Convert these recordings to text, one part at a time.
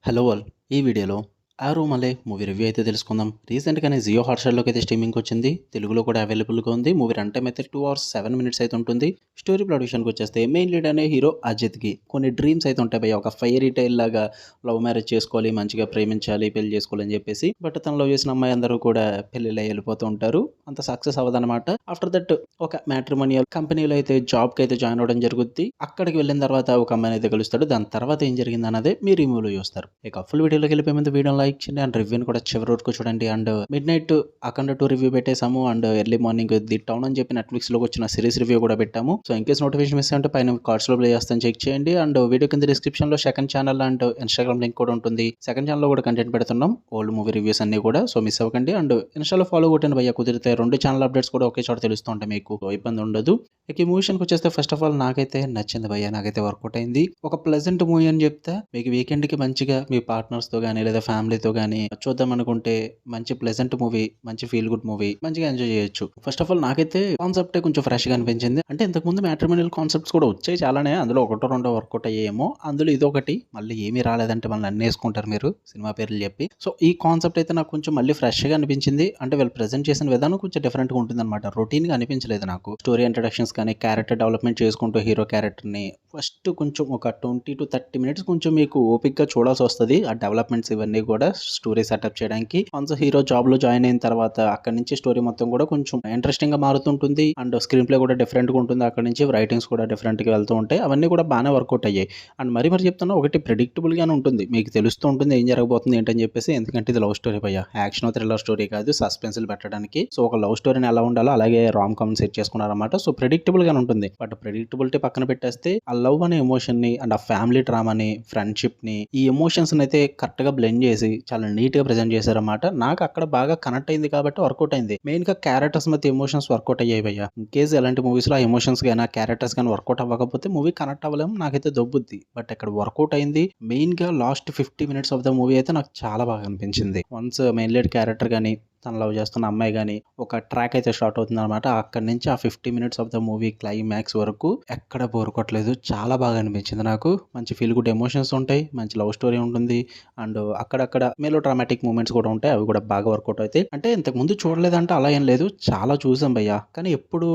Hello all. ఈ వీడియోలో 'ఆరో మలై' మూవీ రివ్యూ అయితే తెలుసుకుందాం. రీసెంట్‌గానే జియో హాట్‌స్టార్‌లోకి అయితే స్ట్రీమింగ్‌కి వచ్చింది. తెలుగులో కూడా అవైలబుల్‌గా ఉంది. మూవీ రన్ టైమ్ అయితే 2 అవర్స్ 7 మినిట్స్ అయితే ఉంటుంది. స్టోరీ ప్లాట్ విషయానికొచ్చేస్తే మెయిన్ లీడ్ అనే హీరో అజిత్‌కి కొన్ని డ్రీమ్స్ అయితే ఉంటాయి భయ్యా. ఒక ఫెయిరీ టేల్ లాగా లవ్ మ్యారేజ్ చేసుకోవాలి, మంచిగా ప్రేమించాలి, పెళ్లి చేసుకోవాలి అని చెప్పేసి. బట్ తను లవ్ చేసిన అమ్మాయి అందరూ కూడా పెళ్ళిళ్ళయి వెళ్ళిపోతూ ఉంటారు. అంత సక్సెస్ అవ్వదనమాట. ఆఫ్టర్ దట్ ఒక మ్యాట్రిమోనియల్ కంపెనీలో అయితే జాబ్‌కి అయితే జాయిన్ అవ్వడం జరుగుద్ది. అక్కడికి వెళ్ళిన తర్వాత ఒక అమ్మాయిని అయితే కలుస్తాడు. దాని తర్వాత ఏం జరిగిందన్నదే మీరు ఈ మూవీలో చూస్తారు. ఇక ఫుల్ వీడియోలోకి వెళ్ళిపోయే ముందు వీడియోని లైక్ చేయండి అండ్ రివ్యూని కూడా చివరి వరకు చూడండి. అండ్ మిడ్‌నైట్ 'అఖండ 2' రివ్యూ పెట్టేసాము. And early morning 'the town' అని చెప్పి నెట్‌ఫ్లిక్స్‌లోకి వచ్చిన సిరీస్ రివ్యూ కూడా పెట్టాము. So in case notification miss అయ్యుంటే పైన కార్డ్స్‌లో ప్లే చేస్తాను, చెక్ చేయండి. అండ్ వీడియో కింద డిస్క్రిప్షన్‌లో second channel and Instagram link కూడా ఉంటుంది. సెకండ్ ఛానల్‌లో కూడా కంటెంట్ పెడుతున్నాం. ఓల్డ్ మూవీ రివ్యూస్ అన్నీ కూడా. సో మిస్ అవ్వకండి. అండ్ ఇన్‌స్టాలో ఫాలో కొట్టండి భయ్యా కుదిరితే. 2 ఛానల్ అప్డేట్స్ కూడా ఒకే చోట తెలుస్తూ ఉంటాయి మీకు. సో ఇబ్బంది ఉండదు. ఇక ఈ మూవీ విషయానికొచ్చేస్తే ఫస్ట్ ఆఫ్ ఆల్ నాకైతే నచ్చింది భయ్యా. నాకైతే వర్కౌట్ అయింది. ఒక ప్లెజెంట్ మూవీ అని చెప్తే మీకు వీకెండ్‌కి మంచిగా మీ పార్ట్నర్స్‌తో గాని లేదా ఫ్యామిలీతో గాని చూద్దాం అనుకుంటే మంచి ప్లెజెంట్ మూవీ, మంచి ఫీల్ గుడ్ మూవీ మంచిగా ఎంజాయ్ చేయొచ్చు. ఫస్ట్ ఆఫ్ ఆల్ నాకైతే కాన్సెప్టే కొంచెం ఫ్రెష్‌గా అనిపించింది. అంటే ఇంతకుముందు మ్యాట్రిమోనియల్ కాన్సెప్ట్స్ కూడా వచ్చాయి చాలానే. అందులో ఒకటో రెండో వర్కౌట్ అయ్యాయేమో. అందులో ఇదొకటి. మళ్ళీ ఏమీ రాలేదంటే మళ్ళీ అన్నేసుకుంటారు మీరు సినిమా పేర్లు చెప్పి. సో ఈ కాన్సెప్ట్ అయితే నాకు కొంచెం మళ్ళీ ఫ్రెష్‌గా అనిపించింది. అంటే వీళ్ళు ప్రెజెంట్ చేసిన విధానం కొంచెం డిఫరెంట్‌గా ఉంటుందన్నమాట. రొటీన్‌గా అనిపించలేదు నాకు. స్టోరీ ఇంట్రడక్షన్స్ కానీ, క్యారెక్టర్ డెవలప్‌మెంట్ చేసుకుంటూ హీరో క్యారెక్టర్‌ని ఫస్ట్ కొంచెం ఒక 20-30 మినిట్స్ కొంచెం మీకు ఓపికగా చూడాల్సొస్తది. ఆ డెవలప్‌మెంట్స్ ఇవన్నీ కూడా స్టోరీ సెటప్ చేయడానికి. వన్స్ హీరో జాబ్‌లో జాయిన్ అయిన తర్వాత అక్కడి నుంచి స్టోరీ మొత్తం కూడా కొంచెం ఇంట్రెస్టింగ్‌గా మారుతుంటుంది. అండ్ స్క్రీన్ ప్లే కూడా డిఫరెంట్‌గా ఉంటుంది. అక్కడి నుంచి రైటింగ్స్ కూడా డిఫరెంట్‌గా వెళ్తూ ఉంటాయి. అవన్నీ కూడా బాగానే వర్కౌట్ అయ్యాయి. అండ్ మరి చెప్తున్నా ఒకటి ప్రెడిక్టబుల్‌గానే ఉంటుంది. మీకు తెలుస్తూ ఉంటుంది ఏం జరగబోతుంది ఏంటని చెప్పేసి. ఎందుకంటే ఇది లవ్ స్టోరీ భయ్యా. యాక్షన్ థ్రిల్లర్ స్టోరీ కాదు. సస్పెన్స్‌లు పెట్టడానికి. సో ఒక లవ్ స్టోరీని ఎలా ఉండాలో అలాగే రామ్ కామ్ సెట్ చేసుకున్నారన్నమాట. సో ప్రెడిక్టబుల్‌గానే ఉంటుంది. బట్ ప్రెడిక్టబిలిటీ పక్కన పెట్టేస్తే ఆ లవ్ అనే ఎమోషన్‌ని అండ్ ఆ ఫ్యామిలీ డ్రామాని, ఫ్రెండ్‌షిప్‌ని ఈ ఎమోషన్స్‌ని అయితే కరెక్ట్‌గా బ్లెండ్ చేసి చాలా నీట్‌గా ప్రెజెంట్ చేశారన్నమాట. నాకు అక్కడ బాగా కనెక్ట్ అయింది కాబట్టి వర్కౌట్ అయింది. మెయిన్‌గా క్యారెక్టర్స్ మధ్య ఎమోషన్స్ వర్కౌట్ అయ్యాయి భయ్యా. ఇన్ కేస్ ఎలాంటి మూవీస్‌లో ఆ ఎమోషన్స్ గాని, ఆ క్యారెక్టర్స్ గాని వర్కౌట్ అవ్వకపోతే మూవీ కనెక్ట్ అవ్వలేము. నాకైతే దొబ్బుద్ది. బట్ ఇక్కడ వర్కౌట్ అయింది. మెయిన్‌గా last 50 minutes of the movie అయితే నాకు చాలా బాగా అనిపించింది. వన్స్ మెయిన్ లీడ్ క్యారెక్టర్ గాని, తను లవ్ చేస్తున్న అమ్మాయి గాని ఒక ట్రాక్ అయితే స్టార్ట్ అవుతుందన్నమాట. అక్కడి నుంచి ఆ 50 minutes of the movie climax వరకు ఎక్కడ బోర్ కొట్టలేదు. చాలా బాగా అనిపించింది నాకు. మంచి ఫీల్ గుడ్ ఎమోషన్స్ ఉంటాయి. మంచి లవ్ స్టోరీ ఉంటుంది. అండ్ అక్కడక్కడ మెలో డ్రామాటిక్ మూమెంట్స్ కూడా ఉంటాయి. అవి కూడా బాగా వర్కౌట్ అవుతాయి. అంటే ఇంతకుముందు చూడలేదంటే అలా ఏం లేదు. చాలా చూసాం భయ్యా. కానీ ఎప్పుడు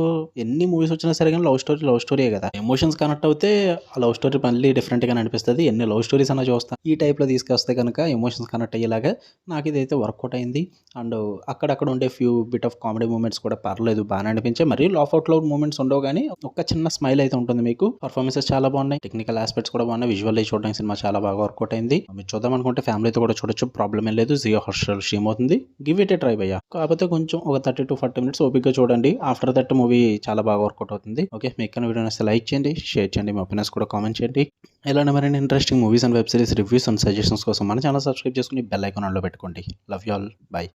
ఎన్ని మూవీస్ వచ్చినా సరే గాని లవ్ స్టోరీయే కదా! ఎమోషన్స్ కనెక్ట్ అవుతే ఆ లవ్ స్టోరీ మళ్ళీ డిఫరెంట్‌గానే అనిపిస్తది. ఎన్ని లవ్ స్టోరీస్ అన్నా చూస్తా. ఈ టైప్‌లో తీసుకొస్తే గనుక ఎమోషన్స్ కనెక్ట్ అయ్యేలాగా నాకిదైతే వర్కౌట్ అయింది. అండ్ అక్కడక్కడ ఉండే few bit of comedy moments కూడా పర్లేదు బానే అనిపించాయి. మరీ లాఫ్ అవుట్ లౌడ్ మూమెంట్స్ ఉండవు గానీ ఒక చిన్న స్మైల్ అయితే ఉంటుంది మీకు. పర్ఫార్మెన్సెస్ చాలా బాగున్నాయి. టెక్నికల్ ఆస్పెక్ట్స్ కూడా బాగున్నాయి. విజువల్లీ చూడడానికి సినిమా చాలా బాగా వర్కౌట్ అయింది. మీరు చూద్దాం అనుకుంటే ఫ్యామిలీతో కూడా చూడొచ్చు. ప్రాబ్లమ్ ఏం లేదు. జియో హాట్‌స్టార్ స్ట్రీమ్ అవుతుంది. గివ్ ఇట్ ఏ ట్రై భయ్యా. కాకపోతే కొంచెం ఒక 30-40 మినిట్స్ ఓపికగా చూడండి. ఆఫ్టర్ దట్ మూవీ చాలా బాగా వర్కౌట్ అవుతుంది. ఓకే. మీకు కనుక వీడియో నచ్చితే లైక్ చేయండి, షేర్ చేయండి. మీ ఒపీనియన్స్ కూడా కామెంట్ చేయండి. ఇలానే మరిన్ని interesting movies and web series reviews and suggestions కోసం మన ఛానల్ సబ్స్క్రైబ్ చేసుకొని బెల్ ఐకాన్ ఆన్‌లో పెట్టుకోండి. Love you all. బై.